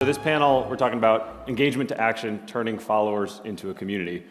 For this panel, we're talking about engagement to action, turning followers into a community.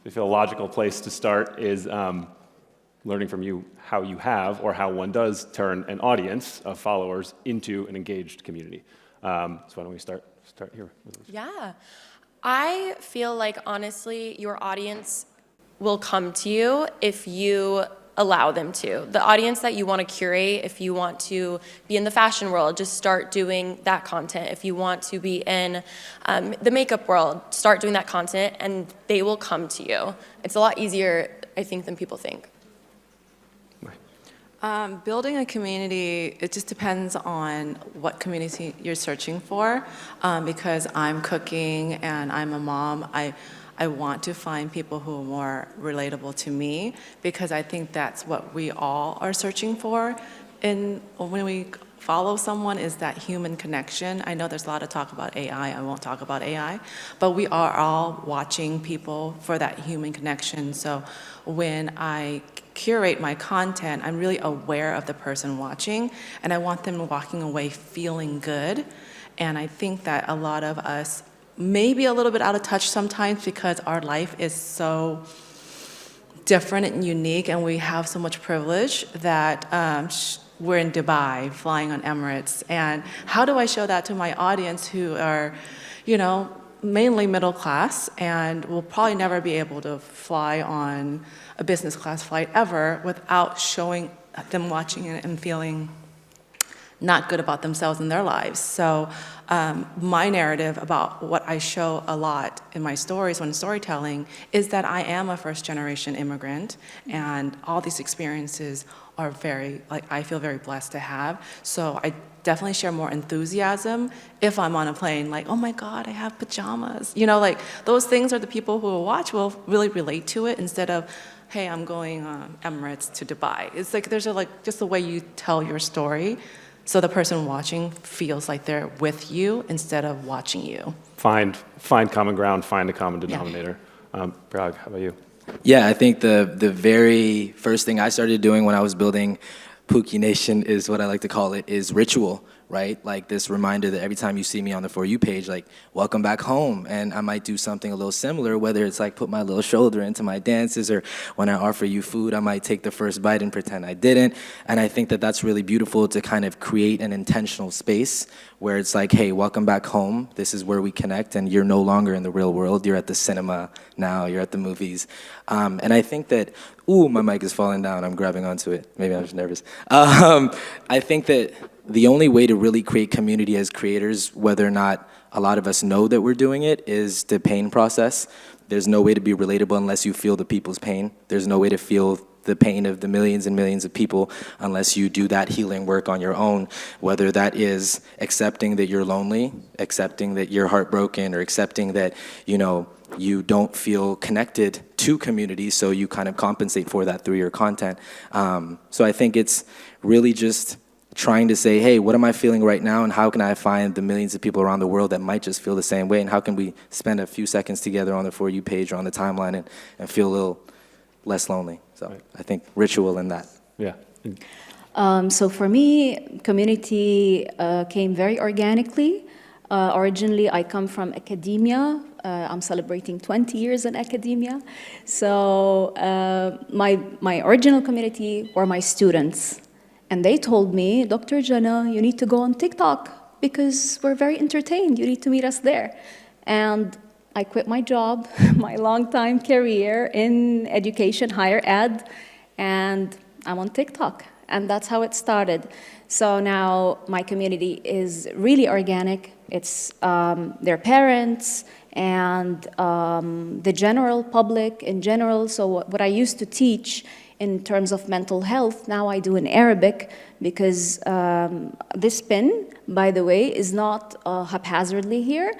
I feel a logical place to start is learning from you how you have or how one does turn an audience of followers into an engaged community. So why don't we start here? Yeah. I feel like, honestly, your audience will come to you if you allow them to. The audience that you want to curate, if you want to be in the fashion world, just start doing that content. If you want to be in the makeup world, start doing that content, and they will come to you. It's a lot easier, I think, than people think. Building a community, it just depends on what community you're searching for. Because I'm cooking and I'm a mom, I want to find people who are more relatable to me, because I think that's what we all are searching for. And when we follow someone, is that human connection. I know there's a lot of talk about AI, I won't talk about AI, but we are all watching people for that human connection. So when I curate my content, I'm really aware of the person watching, and I want them walking away feeling good. And I think that a lot of us may be a little bit out of touch sometimes because our life is so different and unique, and we have so much privilege that we're in Dubai, flying on Emirates. And how do I show that to my audience who are, mainly middle class and will probably never be able to fly on a business class flight ever without showing them watching it and feeling not good about themselves and their lives. So my narrative about what I show a lot in my stories when storytelling is that I am a first-generation immigrant, and all these experiences are I feel very blessed to have. So I definitely share more enthusiasm if I'm on a plane, like, oh my God, I have pajamas. Those things are the people who will watch will really relate to it, instead of, hey, I'm going Emirates to Dubai. It's like there's just the way you tell your story, so the person watching feels like they're with you instead of watching you. Find common ground, find a common denominator. Prayag, how about you? Yeah, I think the very first thing I started doing when I was building Pookie Nation is what I like to call it, is ritual, right? Like this reminder that every time you see me on the For You page, like, welcome back home. And I might do something a little similar, whether it's like put my little shoulder into my dances, or when I offer you food, I might take the first bite and pretend I didn't. And I think that that's really beautiful, to kind of create an intentional space where it's like, hey, welcome back home. This is where we connect, and you're no longer in the real world. You're at the cinema now, you're at the movies. And I think that, ooh, my mic is falling down. I'm grabbing onto it. Maybe I'm just nervous. I think that the only way to really create community as creators, whether or not a lot of us know that we're doing it, is the pain process. There's no way to be relatable unless you feel the people's pain. There's no way to feel the pain of the millions and millions of people unless you do that healing work on your own, whether that is accepting that you're lonely, accepting that you're heartbroken, or accepting that, you don't feel connected to community, so you kind of compensate for that through your content. So I think it's really just trying to say, hey, what am I feeling right now, and how can I find the millions of people around the world that might just feel the same way, and how can we spend a few seconds together on the For You page or on the timeline and feel a little less lonely. So right. I think ritual in that. Yeah. So for me, community came very organically. Originally, I come from academia. I'm celebrating 20 years in academia. So my original community were my students. And they told me, Dr. Jana, you need to go on TikTok because we're very entertained. You need to meet us there. And I quit my job, my long-time career in education, higher ed, and I'm on TikTok. And that's how it started. So now my community is really organic. It's their parents and the general public in general. So what I used to teach in terms of mental health, now I do in Arabic, because this pin, by the way, is not haphazardly here.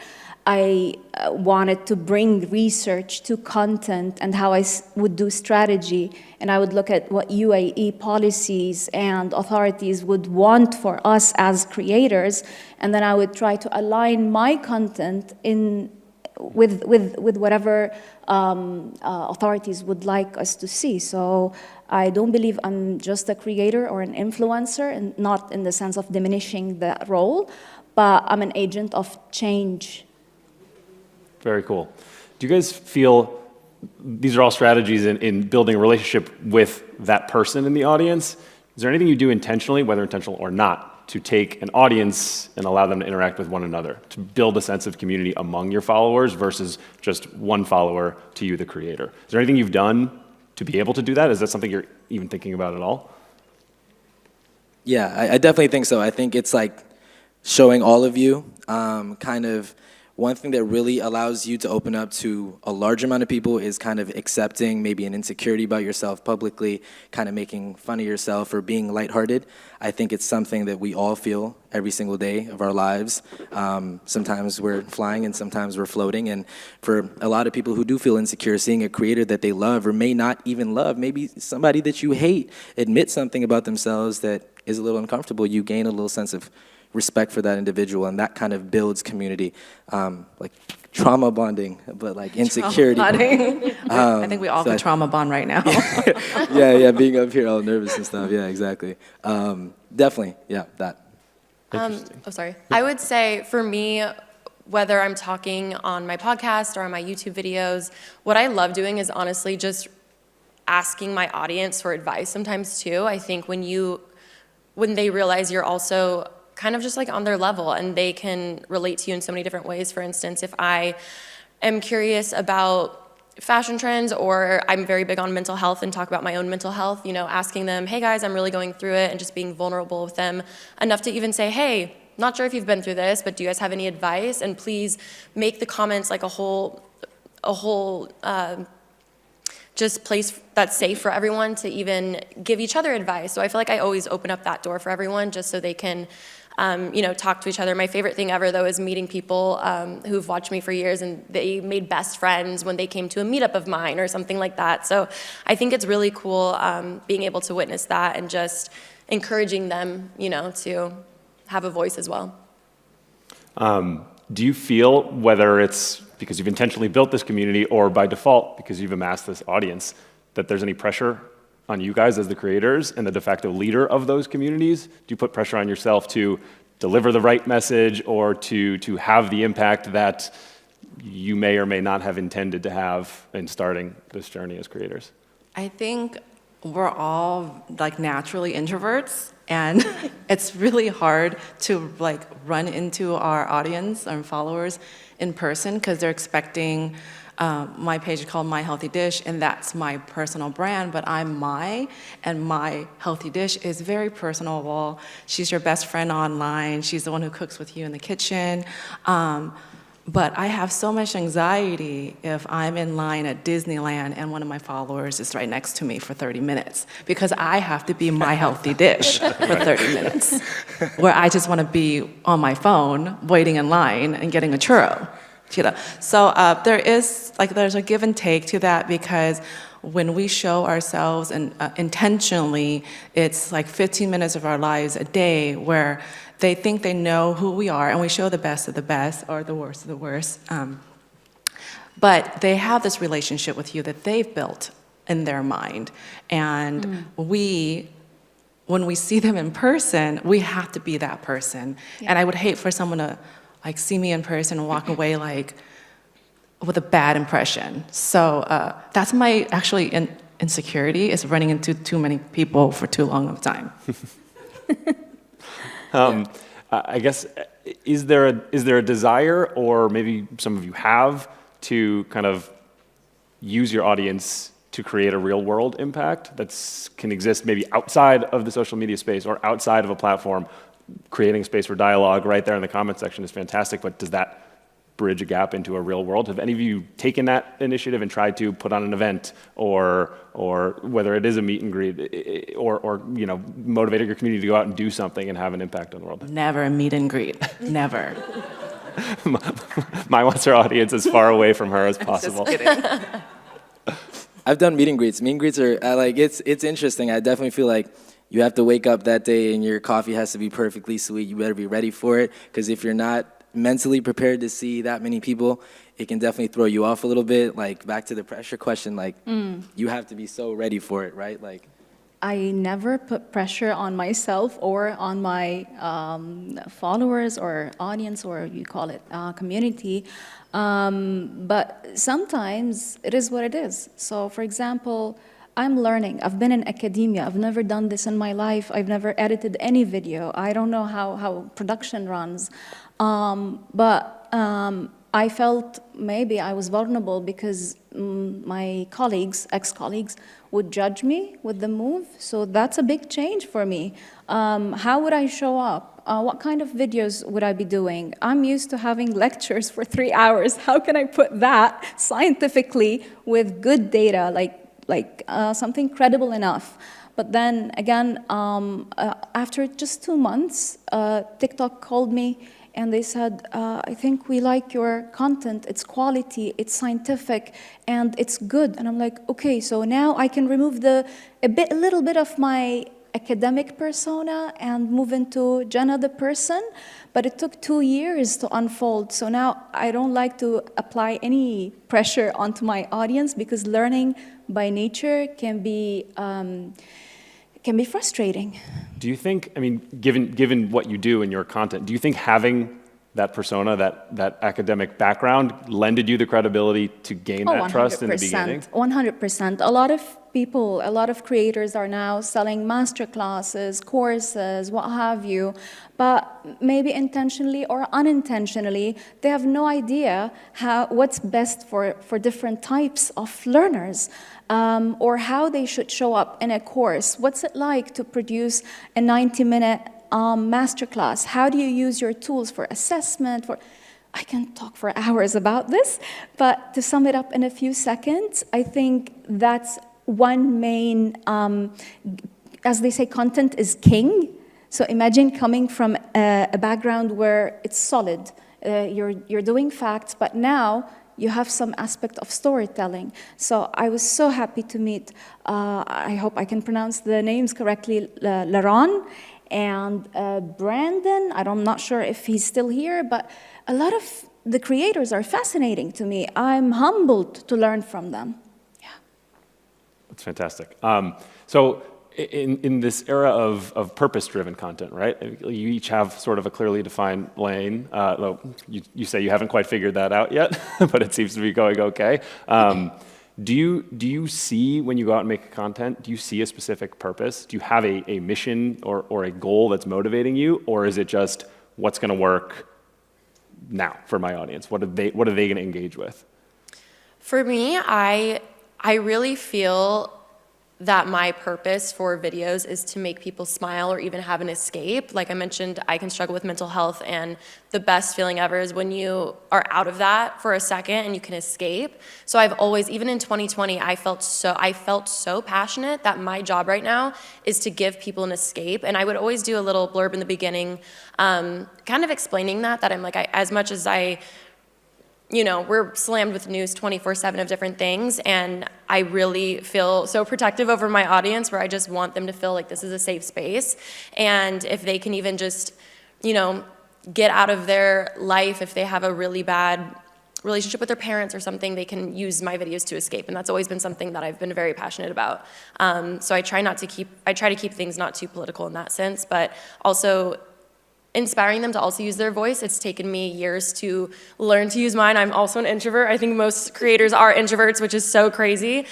I wanted to bring research to content and how I would do strategy, and I would look at what UAE policies and authorities would want for us as creators, and then I would try to align my content with whatever authorities would like us to see. So I don't believe I'm just a creator or an influencer, and not in the sense of diminishing that role, but I'm an agent of change. Very cool. Do you guys feel these are all strategies in building a relationship with that person in the audience? Is there anything you do intentionally, whether intentional or not, to take an audience and allow them to interact with one another, to build a sense of community among your followers versus just one follower to you, the creator? Is there anything you've done to be able to do that? Is that something you're even thinking about at all? Yeah, I definitely think so. I think it's like showing all of you, kind of one thing that really allows you to open up to a large amount of people is kind of accepting maybe an insecurity about yourself publicly, kind of making fun of yourself or being lighthearted. I think it's something that we all feel every single day of our lives. Sometimes we're flying and sometimes we're floating. And for a lot of people who do feel insecure, seeing a creator that they love or may not even love, maybe somebody that you hate, admit something about themselves that is a little uncomfortable, you gain a little sense of respect for that individual, and that kind of builds community, like trauma bonding, but like insecurity. I think we all could trauma bond right now. Yeah, being up here all nervous and stuff. Yeah, exactly. Definitely, yeah, that. Sorry. I would say for me, whether I'm talking on my podcast or on my YouTube videos, what I love doing is honestly just asking my audience for advice sometimes too. I think when they realize you're also kind of just like on their level and they can relate to you in so many different ways. For instance, if I am curious about fashion trends or I'm very big on mental health and talk about my own mental health, asking them, hey guys, I'm really going through it, and just being vulnerable with them enough to even say, hey, not sure if you've been through this, but do you guys have any advice? And please make the comments like a whole just place that's safe for everyone to even give each other advice. So I feel like I always open up that door for everyone just so they can talk to each other. My favorite thing ever, though, is meeting people who've watched me for years and they made best friends when they came to a meetup of mine or something like that. So I think it's really cool being able to witness that and just encouraging them, to have a voice as well. Do you feel, whether it's because you've intentionally built this community or by default because you've amassed this audience, that there's any pressure on you guys as the creators and the de facto leader of those communities? Do you put pressure on yourself to deliver the right message or to have the impact that you may or may not have intended to have in starting this journey as creators? I think we're all like naturally introverts, and it's really hard to like run into our audience and followers in person because they're expecting my page is called My Healthy Dish, and that's my personal brand, but and My Healthy Dish is very personable. She's your best friend online. She's the one who cooks with you in the kitchen. But I have so much anxiety if I'm in line at Disneyland and one of my followers is right next to me for 30 minutes because I have to be My Healthy Dish for 30 minutes, where I just want to be on my phone waiting in line and getting a churro. So there's a give and take to that because when we show ourselves and intentionally, it's like 15 minutes of our lives a day where they think they know who we are, and we show the best of the best or the worst of the worst. But they have this relationship with you that they've built in their mind. And when we see them in person, we have to be that person. Yeah. And I would hate for someone to like see me in person and walk away like with a bad impression. So that's my actually insecurity, is running into too many people for too long of a time. I guess, is there a desire, or maybe some of you have, to kind of use your audience to create a real world impact that can exist maybe outside of the social media space or outside of a platform? Creating space for dialogue right there in the comment section is fantastic, but does that bridge a gap into a real world? Have any of you taken that initiative and tried to put on an event, or whether it is a meet and greet, or motivated your community to go out and do something and have an impact on the world? Never a meet and greet. Never. Maya wants her audience as far away from her as possible. Just kidding. I've done meet and greets. Meet and greets are it's interesting. I definitely feel like you have to wake up that day and your coffee has to be perfectly sweet. You better be ready for it, because if you're not mentally prepared to see that many people, it can definitely throw you off a little bit. Like, back to the pressure question, like, you have to be so ready for it, right? Like, I never put pressure on myself or on my followers or audience, or you call it community. But sometimes it is what it is. So, for example, I'm learning. I've been in academia. I've never done this in my life. I've never edited any video. I don't know how production runs. I felt maybe I was vulnerable because my colleagues, ex-colleagues, would judge me with the move. So that's a big change for me. How would I show up? What kind of videos would I be doing? I'm used to having lectures for 3 hours. How can I put that scientifically with good data, like something credible enough? But then again, after just 2 months, TikTok called me and they said, I think we like your content, it's quality, it's scientific, and it's good. And I'm like, okay, so now I can remove a little bit of my academic persona and move into Jana the person. But it took 2 years to unfold. So now I don't like to apply any pressure onto my audience because learning by nature can be frustrating. Do you think, I mean, given what you do in your content, do you think having that persona, that academic background, lended you the credibility to gain that trust in the beginning? 100%. A lot of people, a lot of creators are now selling master classes, courses, what have you, but maybe intentionally or unintentionally, they have no idea what's best for different types of learners. Or how they should show up in a course. What's it like to produce a 90-minute masterclass? How do you use your tools for assessment? I can talk for hours about this, but to sum it up in a few seconds, I think that's one main, as they say, content is king. So imagine coming from a background where it's solid. You're doing facts, but now you have some aspect of storytelling. So I was so happy to meet, I hope I can pronounce the names correctly, Laron and Brandon. I'm not sure if he's still here, but a lot of the creators are fascinating to me. I'm humbled to learn from them. Yeah. That's fantastic. So in this era of purpose-driven content, right? You each have sort of a clearly defined lane. Though you say you haven't quite figured that out yet, but it seems to be going okay. Do you see, when you go out and make content, do you see a specific purpose? Do you have a mission or a goal that's motivating you, or is it just what's going to work now for my audience? What are they going to engage with? For me, I really feel that my purpose for videos is to make people smile or even have an escape. Like I mentioned, I can struggle with mental health, and the best feeling ever is when you are out of that for a second and you can escape. So I've always, even in 2020, I felt so passionate that my job right now is to give people an escape. And I would always do a little blurb in the beginning, kind of explaining that I'm like, as much as we're slammed with news 24/7 of different things, and I really feel so protective over my audience where I just want them to feel like this is a safe space. And if they can even just, get out of their life, if they have a really bad relationship with their parents or something, they can use my videos to escape. And that's always been something that I've been very passionate about. So I try to keep things not too political in that sense, but also inspiring them to also use their voice. It's taken me years to learn to use mine. I'm also an introvert. I think most creators are introverts, which is so crazy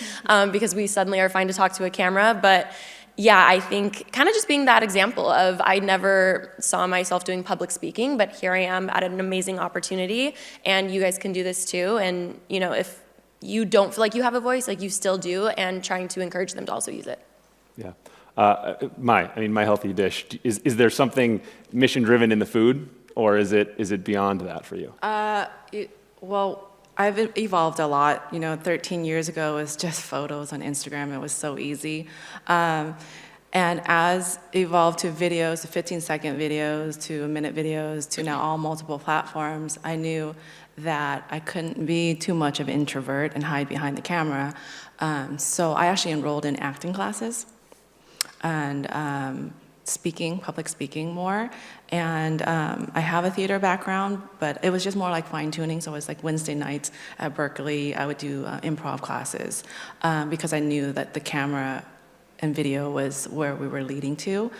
because we suddenly are fine to talk to a camera. But yeah, I think kind of just being that example of I never saw myself doing public speaking, but here I am at an amazing opportunity, and you guys can do this too. And if you don't feel like you have a voice, like you still do, and trying to encourage them to also use it. Yeah. My healthy dish, is there something mission-driven in the food, or is it beyond that for you? Well, I've evolved a lot. 13 years ago it was just photos on Instagram. It was so easy. And as evolved to videos, to 15-second videos, to minute videos, to now all multiple platforms, I knew that I couldn't be too much of an introvert and hide behind the camera. So I actually enrolled in acting classes and public speaking more. And I have a theater background, but it was just more like fine-tuning. So it was like Wednesday nights at Berkeley, I would do improv classes because I knew that the camera and video was where we were leading to.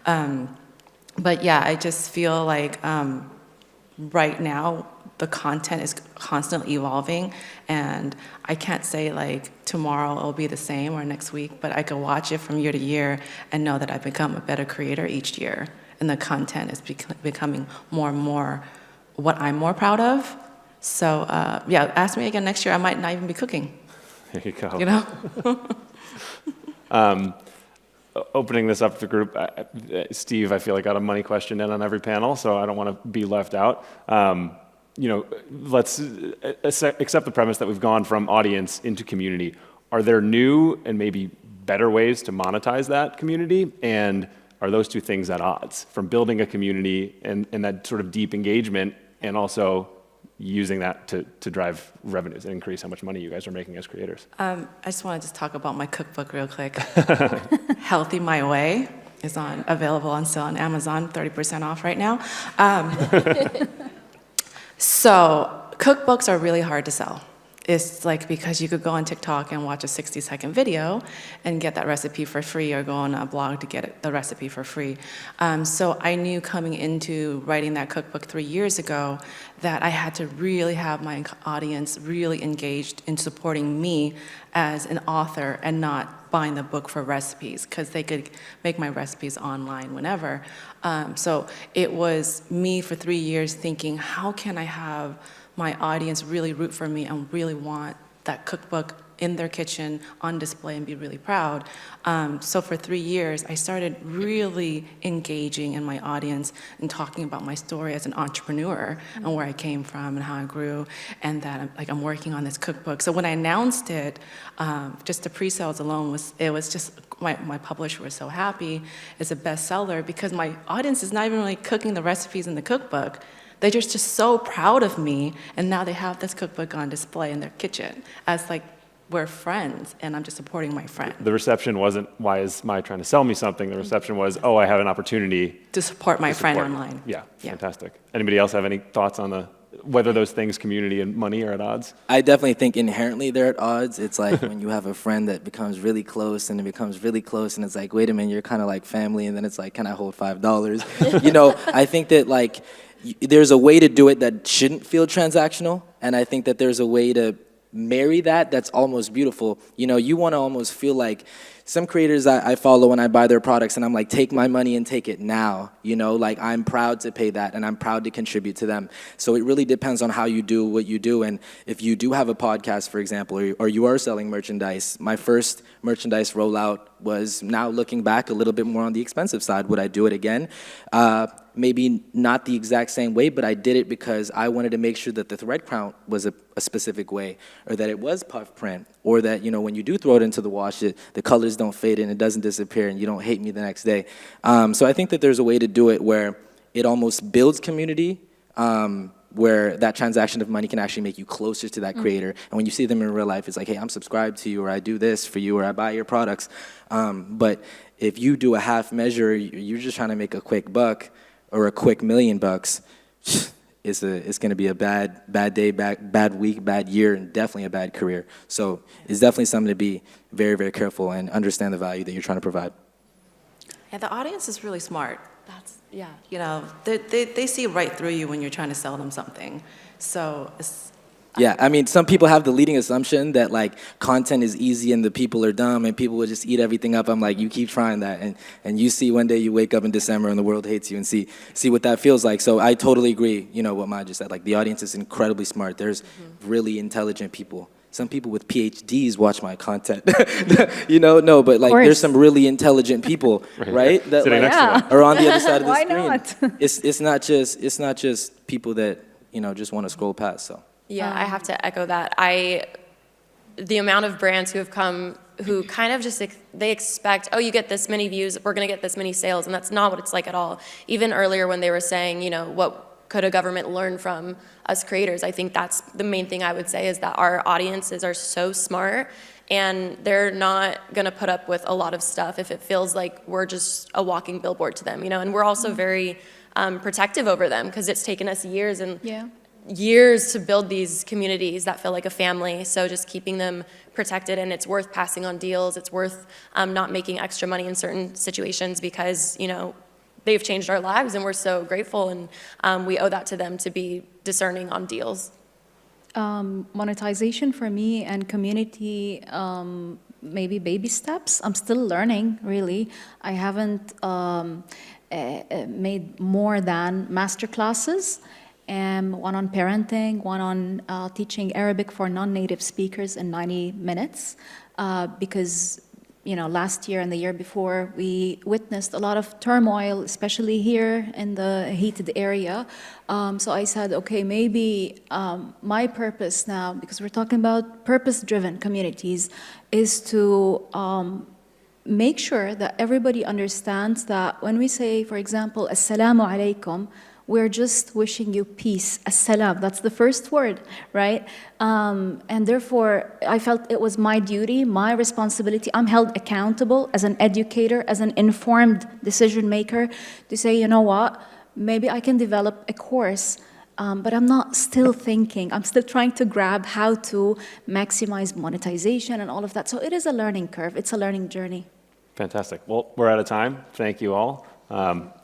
But yeah, I just feel like right now the content is constantly evolving, and I can't say like tomorrow it'll be the same or next week, but I can watch it from year to year and know that I've become a better creator each year, and the content is becoming more and more what I'm more proud of. So yeah, ask me again next year, I might not even be cooking. There you go. You know? Opening this up to the group, Steve, I feel like got a money question in on every panel, so I don't want to be left out. Let's accept the premise that we've gone from audience into community. Are there new and maybe better ways to monetize that community? And are those two things at odds, from building a community and that sort of deep engagement, and also using that to drive revenues and increase how much money you guys are making as creators? I just want to talk about my cookbook real quick. Healthy My Way is available on sale on Amazon, 30% off right now. So cookbooks are really hard to sell. It's like because you could go on TikTok and watch a 60-second video and get that recipe for free, or go on a blog to get the recipe for free. So I knew coming into writing that cookbook 3 years ago that I had to really have my audience really engaged in supporting me as an author and not buying the book for recipes, because they could make my recipes online whenever. So it was me for 3 years thinking, how can I have my audience really root for me and really want that cookbook in their kitchen on display and be really proud. So for 3 years, I started really engaging in my audience and talking about my story as an entrepreneur and where I came from and how I grew, and that I'm working on this cookbook. So when I announced it, just the pre-sales alone my publisher was so happy. It's a bestseller because my audience is not even really cooking the recipes in the cookbook. They're just so proud of me, and now they have this cookbook on display in their kitchen as like we're friends, and I'm just supporting my friend. The reception wasn't, why is Mai trying to sell me something? The reception was, oh, I have an opportunity To support my friend online. Yeah, fantastic. Anybody else have any thoughts on whether those things, community and money, are at odds? I definitely think inherently they're at odds. It's like when you have a friend that becomes really close, and it becomes really close, and it's like, wait a minute, you're kind of like family, and then it's like, can I hold $5? I think that like there's a way to do it that shouldn't feel transactional, and I think that there's a way to marry that's almost beautiful. You want to almost feel like some creators I follow when I buy their products, and I'm like, take my money and take it now. Like I'm proud to pay that, and I'm proud to contribute to them. So it really depends on how you do what you do. And if you do have a podcast, for example, or you are selling merchandise, my first merchandise rollout was, now looking back, a little bit more on the expensive side. Would I do it again? Maybe not the exact same way, but I did it because I wanted to make sure that the thread count was a specific way, or that it was puff print, or that, when you do throw it into the wash, the colors don't fade and it doesn't disappear and you don't hate me the next day. So I think that there's a way to do it where it almost builds community, where that transaction of money can actually make you closer to that creator. And when you see them in real life, it's like, hey, I'm subscribed to you, or I do this for you, or I buy your products. But if you do a half measure, you're just trying to make a quick buck, or a quick $1 million, it's going to be a bad day, bad week, bad year, and definitely a bad career. So it's definitely something to be very, very careful and understand the value that you're trying to provide. Yeah, the audience is really smart. Yeah. They see right through you when you're trying to sell them something. So Yeah, I mean, some people have the leading assumption that like content is easy and the people are dumb and people will just eat everything up. I'm like, you keep trying that, and you see one day you wake up in December and the world hates you, and see what that feels like. So I totally agree, what Maya just said. Like, the audience is incredibly smart. There's really intelligent people. Some people with PhDs watch my content. No, but like there's some really intelligent people, right? That Sitting next to them. are on the other side of the Why screen. not? It's not just people that just want to scroll past. So. Yeah, I have to echo that. The amount of brands who have come who kind of just, they expect, oh, you get this many views, we're going to get this many sales, and that's not what it's like at all. Even earlier when they were saying, what could a government learn from us creators? I think that's the main thing I would say, is that our audiences are so smart, and they're not going to put up with a lot of stuff if it feels like we're just a walking billboard to them, and we're also very protective over them, because it's taken us years, and Yeah. years to build these communities that feel like a family. So just keeping them protected, and it's worth passing on deals. It's worth not making extra money in certain situations because, you know, they've changed our lives and we're so grateful, and we owe that to them to be discerning on deals. Monetization for me and community, maybe baby steps. I'm still learning, really. I haven't made more than master classes, one on parenting, one on teaching Arabic for non-native speakers in 90 minutes, because you know, last year and the year before, we witnessed a lot of turmoil, especially here in the heated area. So I said, okay, maybe my purpose now, because we're talking about purpose-driven communities, is to make sure that everybody understands that when we say, for example, Assalamu alaikum, we're just wishing you peace, assalam, that's the first word, right? And therefore, I felt it was my duty, my responsibility. I'm held accountable as an educator, as an informed decision maker, to say, you know what, maybe I can develop a course, but I'm not still thinking, I'm still trying to grab how to maximize monetization and all of that. So it is a learning curve, it's a learning journey. Fantastic. Well, we're out of time. Thank you all.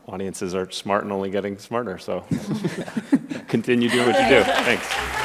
Audiences are smart and only getting smarter, so continue doing what you do. Thanks.